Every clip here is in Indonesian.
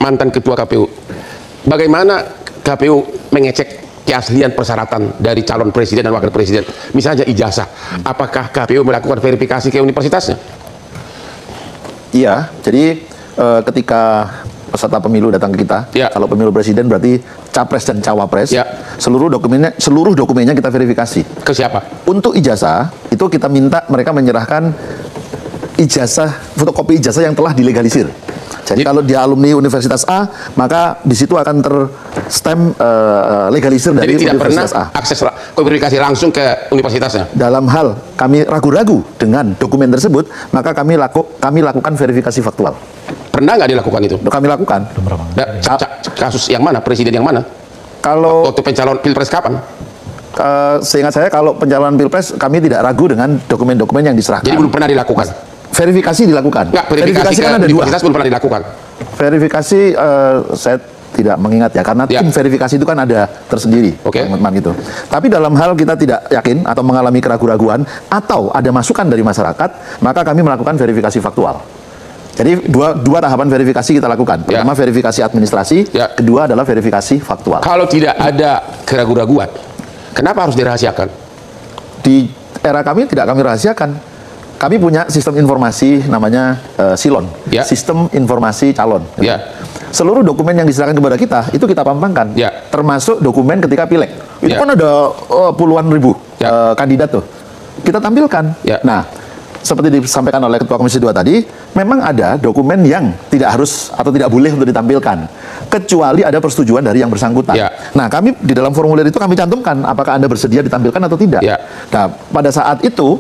mantan ketua KPU, bagaimana KPU mengecek keaslian persyaratan dari calon presiden dan wakil presiden? Misalnya ijazah, apakah KPU melakukan verifikasi ke universitasnya? Iya, jadi ketika peserta pemilu datang ke kita, kalau pemilu presiden berarti capres dan cawapres, seluruh dokumennya kita verifikasi. Ke siapa? Untuk ijazah itu kita minta mereka menyerahkan ijazah, fotokopi ijazah yang telah dilegalisir. Jadi kalau dia alumni Universitas A, maka di situ akan terstem legalisir dari Universitas A. Akses verifikasi langsung ke universitasnya. Dalam hal kami ragu-ragu dengan dokumen tersebut, maka kami lakukan verifikasi faktual. Pernah nggak dilakukan itu? Kami lakukan. Kasus yang mana? Presiden yang mana? Kalau waktu pencalonan pilpres kapan? Seingat saya kalau pencalonan pilpres kami tidak ragu dengan dokumen-dokumen yang diserahkan. Jadi belum pernah dilakukan? Verifikasi dilakukan. Nggak, verifikasi kan ada dua. Belum pernah dilakukan. Verifikasi saya tidak mengingat ya, karena tim verifikasi itu kan ada tersendiri, teman-teman gitu. Tapi dalam hal kita tidak yakin atau mengalami keraguan-raguan atau ada masukan dari masyarakat, maka kami melakukan verifikasi faktual. Jadi dua tahapan verifikasi kita lakukan. Pertama verifikasi administrasi, kedua adalah verifikasi faktual. Kalau tidak ada keraguan-raguan, kenapa harus dirahasiakan? Di era kami tidak kami rahasiakan. Kami punya sistem informasi namanya Silon, sistem informasi calon. Seluruh dokumen yang diserahkan kepada kita itu kita pampangkan, termasuk dokumen ketika pileg. Itu kan ada puluhan ribu kandidat tuh, kita tampilkan. Nah, seperti disampaikan oleh Ketua Komisi 2 tadi, memang ada dokumen yang tidak harus atau tidak boleh untuk ditampilkan, kecuali ada persetujuan dari yang bersangkutan. Nah, kami di dalam formulir itu kami cantumkan apakah Anda bersedia ditampilkan atau tidak. Nah, pada saat itu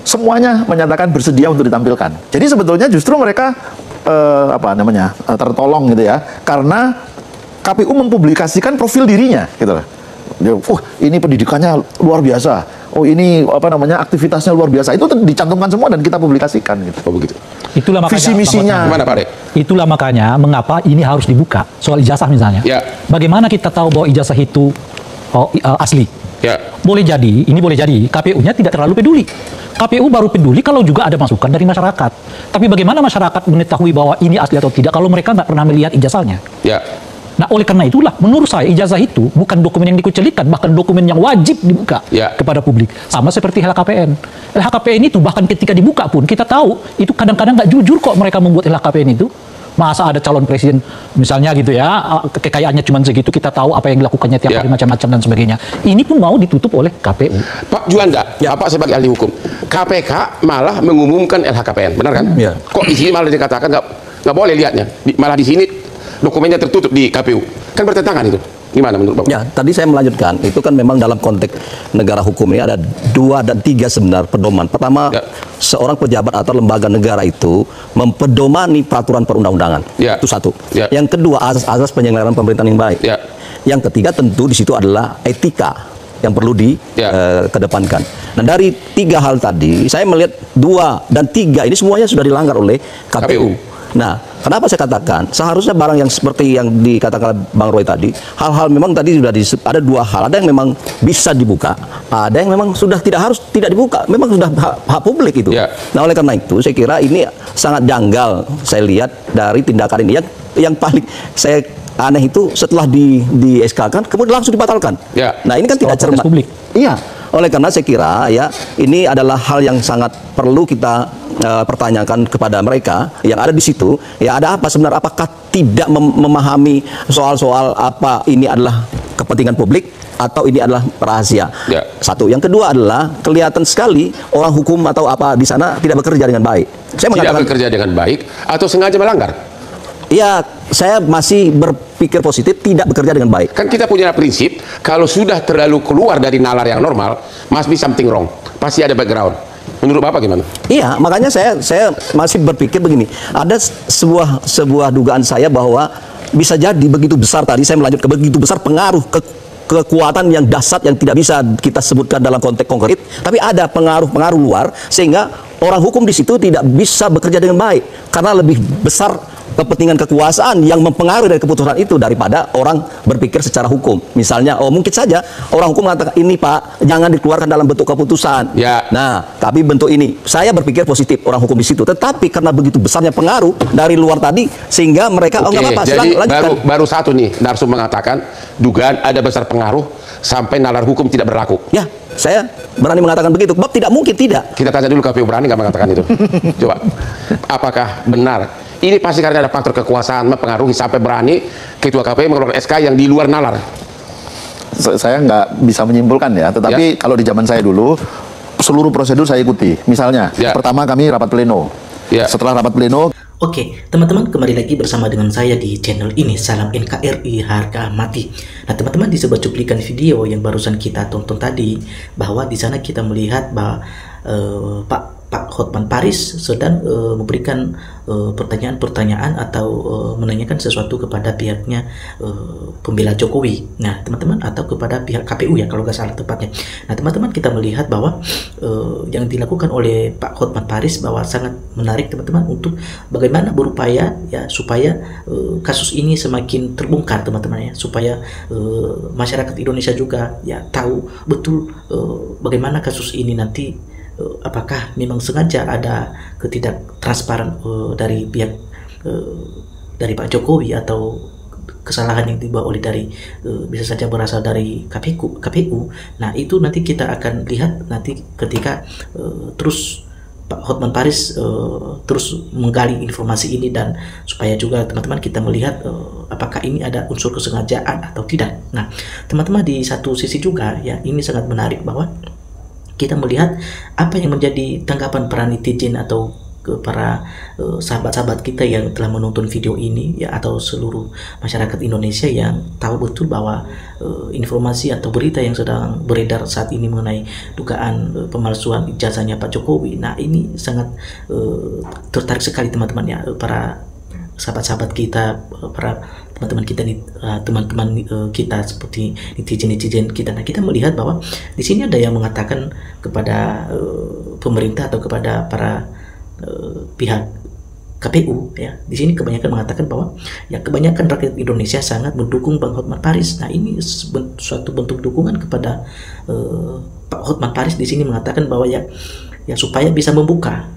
semuanya menyatakan bersedia untuk ditampilkan. Jadi sebetulnya justru mereka tertolong gitu ya, karena KPU mempublikasikan profil dirinya gitu loh. Ini pendidikannya luar biasa. Oh, ini aktivitasnya luar biasa. Itu dicantumkan semua dan kita publikasikan gitu. Oh, begitu. Itulah makanya visi misinya. Gimana, Pak Rek? Itulah makanya mengapa ini harus dibuka soal ijazah misalnya. Bagaimana kita tahu bahwa ijazah itu asli? Boleh jadi KPU-nya tidak terlalu peduli. KPU baru peduli kalau juga ada masukan dari masyarakat. Tapi bagaimana masyarakat mengetahui bahwa ini asli atau tidak kalau mereka nggak pernah melihat ijazahnya? Nah, oleh karena itulah menurut saya ijazah itu bukan dokumen yang dikucilkan, bahkan dokumen yang wajib dibuka kepada publik. Sama seperti LHKPN. LHKPN itu bahkan ketika dibuka pun kita tahu itu kadang-kadang nggak jujur kok mereka membuat LHKPN itu. Masa ada calon presiden misalnya gitu ya, kekayaannya cuma segitu, kita tahu apa yang dilakukannya tiap hari macam-macam dan sebagainya. Ini pun mau ditutup oleh KPU. Pak Juanda, Bapak sebagai ahli hukum, KPK malah mengumumkan LHKPN, benar kan? Kok di sini malah dikatakan nggak boleh lihatnya, malah di sini dokumennya tertutup di KPU, kan bertentangan itu. Gimana menurut Bapak? Ya, tadi saya melanjutkan, itu kan memang dalam konteks negara hukum ini ada 2 dan 3 sebenarnya pedoman. Pertama, seorang pejabat atau lembaga negara itu mempedomani peraturan perundang-undangan. Itu satu. Yang kedua, asas-asas penyelenggaraan pemerintahan yang baik. Yang ketiga tentu di situ adalah etika yang perlu dikedepankan. Nah, dari 3 hal tadi, saya melihat 2 dan 3 ini semuanya sudah dilanggar oleh KPU. Nah, kenapa saya katakan seharusnya barang yang seperti yang dikatakan Bang Roy tadi, hal-hal memang tadi sudah ada 2 hal, ada yang memang bisa dibuka, ada yang memang sudah tidak dibuka, memang sudah hak publik itu. Nah, oleh karena itu saya kira ini sangat janggal saya lihat dari tindakan ini yang paling saya aneh itu setelah di SK-kan kemudian langsung dibatalkan. Nah, ini kan tidak cermat. Iya. Oleh karena saya kira ini adalah hal yang sangat perlu kita pertanyakan kepada mereka yang ada di situ. Ada apa sebenarnya? Apakah tidak memahami soal-soal apa ini adalah kepentingan publik atau ini adalah rahasia? Satu. Yang kedua adalah kelihatan sekali orang hukum atau apa di sana tidak bekerja dengan baik. Saya mengatakan tidak bekerja dengan baik atau sengaja melanggar. Ya, saya masih berpikir positif, tidak bekerja dengan baik. Kan kita punya prinsip, kalau sudah terlalu keluar dari nalar yang normal, must be something wrong. Pasti ada background. Menurut Bapak gimana? Iya, makanya saya masih berpikir begini. Ada sebuah dugaan saya bahwa bisa jadi begitu besar tadi, saya melanjutkan begitu besar pengaruh kekuatan yang dahsyat yang tidak bisa kita sebutkan dalam konteks konkret, tapi ada pengaruh luar sehingga orang hukum di situ tidak bisa bekerja dengan baik karena lebih besar kepentingan kekuasaan yang mempengaruhi dari keputusan itu daripada orang berpikir secara hukum. Misalnya, mungkin saja orang hukum mengatakan ini Pak, jangan dikeluarkan dalam bentuk keputusan. Ya. Nah, tapi bentuk ini, saya berpikir positif orang hukum di situ. Tetapi karena begitu besarnya pengaruh dari luar tadi, sehingga mereka nggak apa-apa. Jadi baru satu nih, Narsum mengatakan dugaan ada besar pengaruh sampai nalar hukum tidak berlaku. Ya, saya berani mengatakan begitu. Sebab tidak mungkin tidak. Kita tanya dulu KPU berani nggak mengatakan itu? Coba, apakah benar? Ini pasti karena ada faktor kekuasaan mempengaruhi sampai berani Ketua KPU mengeluarkan SK yang di luar nalar. Saya nggak bisa menyimpulkan ya, tetapi kalau di zaman saya dulu, seluruh prosedur saya ikuti. Misalnya, pertama kami rapat pleno. Setelah rapat pleno. Oke, teman-teman, kembali lagi bersama dengan saya di channel ini. Salam NKRI harga mati. Nah, teman-teman, di sebuah cuplikan video yang barusan kita tonton tadi, bahwa di sana kita melihat bahwa Pak Hotman Paris sedang memberikan pertanyaan-pertanyaan atau menanyakan sesuatu kepada pihaknya pembela Jokowi. Nah, teman-teman, atau kepada pihak KPU ya, kalau nggak salah tepatnya. Nah, teman-teman, kita melihat bahwa yang dilakukan oleh Pak Hotman Paris bahwa sangat menarik, teman-teman, untuk bagaimana berupaya ya supaya kasus ini semakin terbongkar, teman-teman ya, supaya masyarakat Indonesia juga ya tahu betul bagaimana kasus ini nanti. Apakah memang sengaja ada ketidaktransparan dari pihak dari Pak Jokowi, atau kesalahan yang dibawa oleh dari bisa saja berasal dari KPU. Nah, itu nanti kita akan lihat nanti ketika terus Pak Hotman Paris terus menggali informasi ini, dan supaya juga teman-teman kita melihat apakah ini ada unsur kesengajaan atau tidak. Nah, teman-teman, di satu sisi juga ya ini sangat menarik bahwa kita melihat apa yang menjadi tanggapan para netizen atau para sahabat-sahabat kita yang telah menonton video ini ya, atau seluruh masyarakat Indonesia yang tahu betul bahwa informasi atau berita yang sedang beredar saat ini mengenai dugaan pemalsuan ijazahnya Pak Jokowi. Nah, ini sangat tertarik sekali, teman-teman ya, para sahabat-sahabat kita, para teman-teman kita nih, teman-teman kita seperti netizen kita. Nah, kita melihat bahwa di sini ada yang mengatakan kepada pemerintah atau kepada para pihak KPU ya. Di sini kebanyakan mengatakan bahwa ya kebanyakan rakyat Indonesia sangat mendukung Bang Hotman Paris. Nah, ini suatu bentuk dukungan kepada Pak Hotman Paris. Di sini mengatakan bahwa ya supaya bisa membuka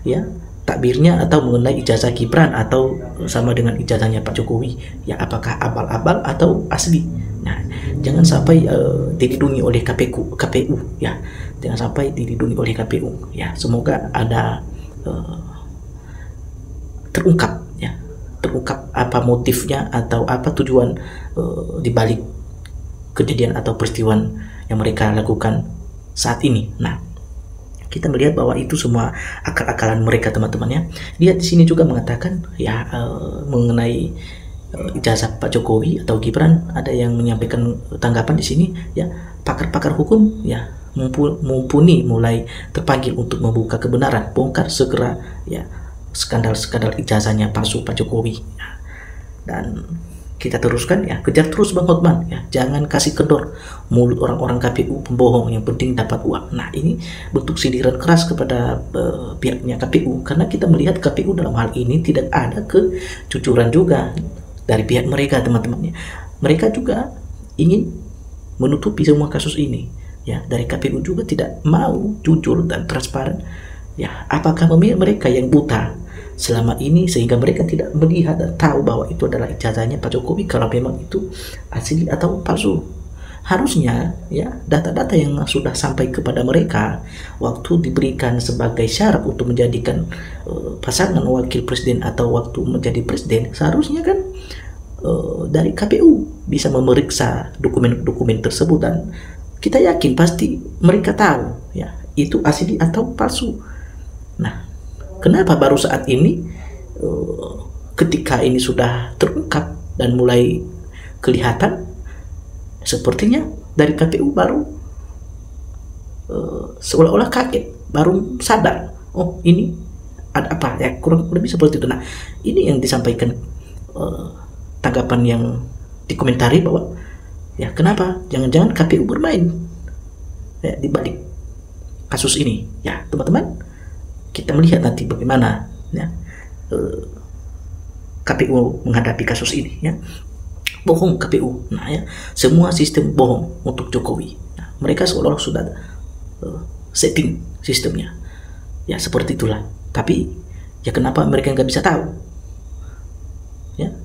ya, takbirnya atau mengenai ijazah Gibran atau sama dengan ijazahnya Pak Jokowi ya, apakah abal-abal atau asli. Nah, jangan sampai dilindungi oleh KPU ya, jangan sampai dilindungi oleh KPU ya. Semoga ada terungkap apa motifnya atau apa tujuan dibalik kejadian atau peristiwa yang mereka lakukan saat ini. Nah, kita melihat bahwa itu semua akal-akalan mereka, teman-teman ya. Dia di sini juga mengatakan ya mengenai ijazah Pak Jokowi atau Gibran, ada yang menyampaikan tanggapan di sini ya, pakar-pakar hukum ya mumpuni mulai terpanggil untuk membuka kebenaran, bongkar segera ya skandal-skandal ijazahnya palsu Pak Jokowi. Dan kita teruskan ya, kejar terus Bang Hotman ya, jangan kasih kendor mulut orang-orang KPU pembohong, yang penting dapat uang. Nah, ini bentuk sindiran keras kepada pihaknya KPU, karena kita melihat KPU dalam hal ini tidak ada kejujuran juga dari pihak mereka, teman-teman. Mereka juga ingin menutupi semua kasus ini ya, dari KPU juga tidak mau jujur dan transparan ya. Apakah mereka yang buta selama ini sehingga mereka tidak melihat dan tahu bahwa itu adalah ijazahnya Pak Jokowi, kalau memang itu asli atau palsu? Harusnya ya data-data yang sudah sampai kepada mereka waktu diberikan sebagai syarat untuk menjadikan pasangan wakil presiden atau waktu menjadi presiden, seharusnya kan dari KPU bisa memeriksa dokumen-dokumen tersebut, dan kita yakin pasti mereka tahu ya itu asli atau palsu. Nah, kenapa baru saat ini ketika ini sudah terungkap dan mulai kelihatan, sepertinya dari KPU baru seolah-olah kaget, baru sadar, oh ini ada apa ya, kurang lebih seperti itu. Nah, ini yang disampaikan tanggapan yang dikomentari bahwa ya kenapa jangan-jangan KPU bermain ya, di balik kasus ini ya, teman-teman. Kita melihat nanti bagaimana ya KPU menghadapi kasus ini, ya. Bohong KPU. Nah, ya, semua sistem bohong untuk Jokowi. Nah, mereka seolah-olah sudah setting sistemnya. Ya, seperti itulah. Tapi ya kenapa mereka nggak bisa tahu? Ya,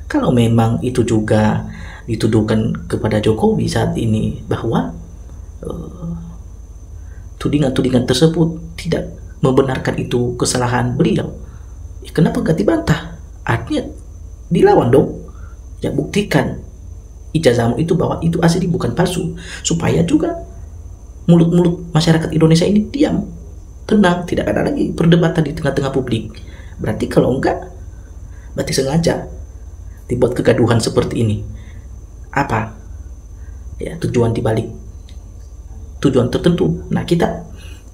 kalau memang itu juga dituduhkan kepada Jokowi saat ini bahwa tudingan-tudingan tersebut tidak membenarkan itu kesalahan beliau, ya, kenapa nggak dibantah? Artinya dilawan dong. Ya, buktikan ijazahmu itu bahwa itu asli bukan palsu, supaya juga mulut-mulut masyarakat Indonesia ini diam, tenang, tidak ada lagi perdebatan di tengah-tengah publik. Berarti kalau enggak, berarti sengaja dibuat kegaduhan seperti ini. Apa ya tujuan dibalik tujuan tertentu? Nah, kita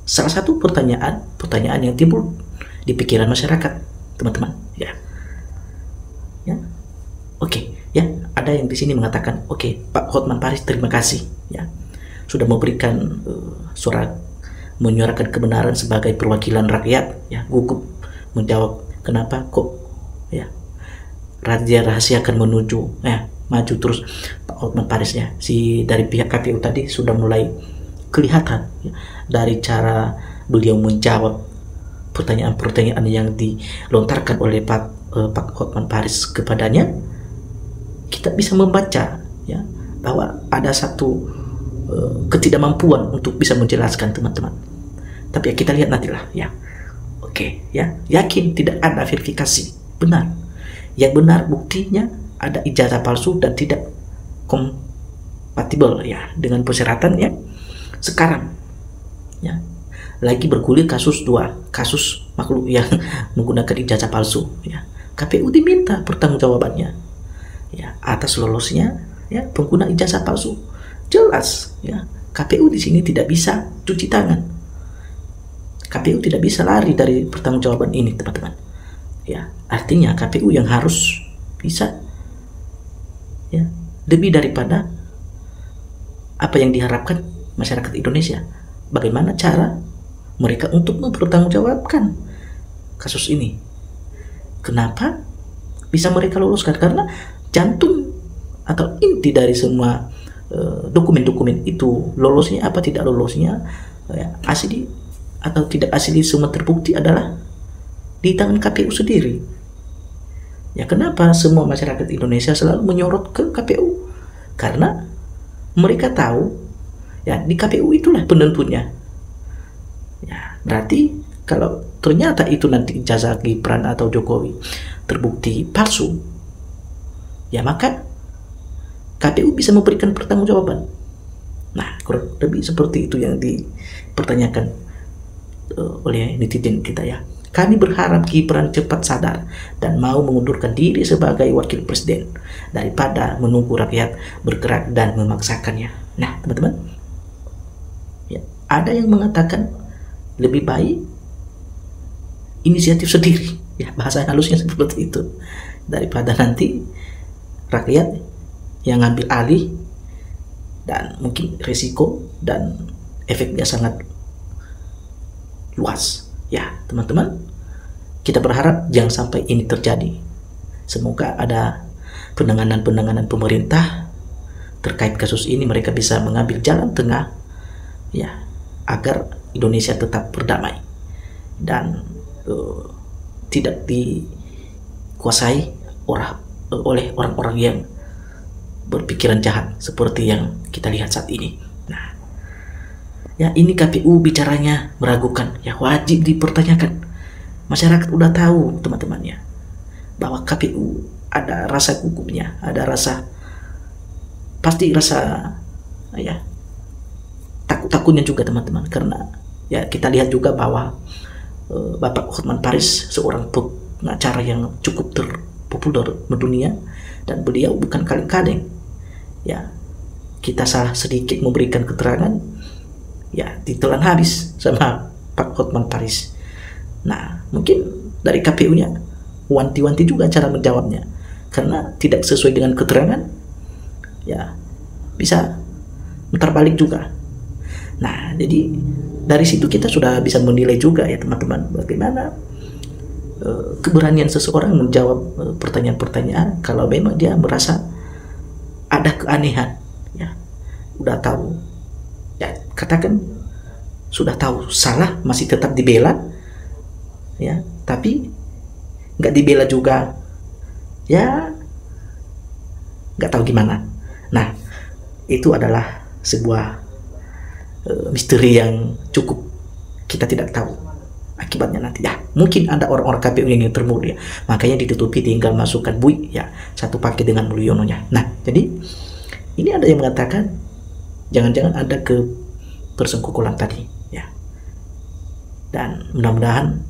salah satu pertanyaan yang timbul di pikiran masyarakat, teman-teman, ya. Oke, ya, ada yang di sini mengatakan, oke, Pak Hotman Paris, terima kasih, ya, sudah memberikan surat menyuarakan kebenaran sebagai perwakilan rakyat, ya. Gugup menjawab, kenapa kok, ya, rahasia akan menuju, maju terus. Pak Hotman Paris, ya, dari pihak KPU tadi sudah mulai kelihatan, ya, dari cara beliau menjawab pertanyaan-pertanyaan yang dilontarkan oleh Pak Hotman Paris kepadanya. Kita bisa membaca, ya, bahwa ada satu ketidakmampuan untuk bisa menjelaskan, teman-teman. Tapi ya, kita lihat nantilah, ya. Oke, ya, yakin tidak ada verifikasi, benar. Yang benar buktinya ada ijazah palsu dan tidak kompatibel, ya, dengan persyaratannya. Sekarang, ya, lagi bergulir kasus makhluk yang menggunakan ijazah palsu, ya. KPU diminta pertanggungjawabannya, ya, atas lolosnya, ya, pengguna ijazah palsu. Jelas, ya, KPU di sini tidak bisa cuci tangan. KPU tidak bisa lari dari pertanggungjawaban ini, teman-teman. Ya, artinya KPU yang harus bisa, ya, lebih daripada apa yang diharapkan masyarakat Indonesia. Bagaimana cara mereka untuk mempertanggungjawabkan kasus ini? Kenapa bisa mereka loloskan? Karena jantung atau inti dari semua dokumen-dokumen itu, lolosnya apa tidak lolosnya, ya, asli atau tidak asli, semua terbukti adalah di tangan KPU sendiri. Ya, kenapa semua masyarakat Indonesia selalu menyorot ke KPU? Karena mereka tahu, ya, di KPU itulah penentunya. Ya, berarti kalau ternyata itu nanti ijazah Gibran atau Jokowi terbukti palsu, ya, maka KPU bisa memberikan pertanggungjawaban. Nah, kurang lebih seperti itu yang dipertanyakan oleh netizen kita, ya. Kami berharap Gibran cepat sadar dan mau mengundurkan diri sebagai wakil presiden daripada menunggu rakyat bergerak dan memaksakannya. Nah, teman-teman, ya, ada yang mengatakan lebih baik inisiatif sendiri, ya, bahasa halusnya seperti itu, daripada nanti rakyat yang ngambil alih dan mungkin risiko dan efeknya sangat luas. Ya, teman-teman, kita berharap jangan sampai ini terjadi. Semoga ada penanganan pemerintah terkait kasus ini, mereka bisa mengambil jalan tengah, ya, agar Indonesia tetap berdamai dan tidak dikuasai oleh orang-orang yang berpikiran jahat seperti yang kita lihat saat ini. Nah, ya, ini KPU bicaranya meragukan, ya, wajib dipertanyakan. Masyarakat udah tahu, teman-temannya, bahwa KPU ada rasa gugupnya, ada pasti rasa, ya, takutnya juga, teman-teman, karena, ya, kita lihat juga bahwa Bapak Hotman Paris seorang pengacara yang cukup terpopuler mendunia, dan beliau bukan kaleng-kaleng, ya. Kita salah sedikit memberikan keterangan, ya, ditelan habis sama Pak Hotman Paris. Nah, mungkin dari KPU-nya wanti-wanti juga cara menjawabnya, karena tidak sesuai dengan keterangan, ya, bisa mutar balik juga. Nah, jadi dari situ kita sudah bisa menilai juga, ya, teman-teman, bagaimana keberanian seseorang menjawab pertanyaan-pertanyaan kalau memang dia merasa ada keanehan, ya, udah tahu, ya, katakan sudah tahu salah masih tetap dibela, ya, tapi nggak dibela juga, ya, nggak tahu gimana. Nah, itu adalah sebuah misteri yang cukup kita tidak tahu akibatnya nanti. Ya, mungkin ada orang-orang KPU yang termuda, makanya ditutupi tinggal masukkan bui, ya, satu paket dengan Mulyononya. Nah, jadi ini ada yang mengatakan jangan-jangan ada ke persengkokolan tadi, ya. Dan mudah-mudahan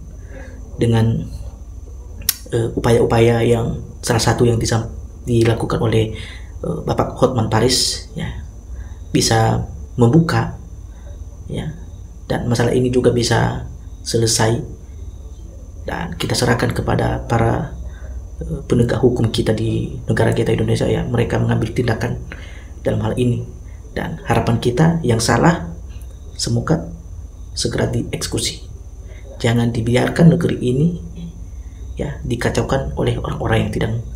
dengan upaya-upaya yang salah satu yang dilakukan oleh Bapak Hotman Paris, ya, bisa membuka, ya, dan masalah ini juga bisa selesai dan kita serahkan kepada para penegak hukum kita di negara kita Indonesia, ya, mereka mengambil tindakan dalam hal ini, dan harapan kita yang salah semoga segera dieksekusi. Jangan dibiarkan negeri ini, ya, dikacaukan oleh orang-orang yang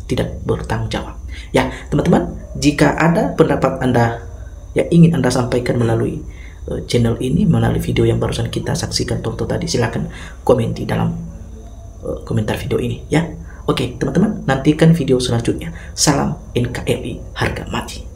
tidak bertanggung jawab. Ya, teman-teman, jika ada pendapat Anda yang ingin Anda sampaikan melalui channel ini, melalui video yang barusan kita saksikan tonton tadi, silakan komen di dalam komentar video ini, ya. Oke, teman-teman, nantikan video selanjutnya. Salam NKRI harga mati.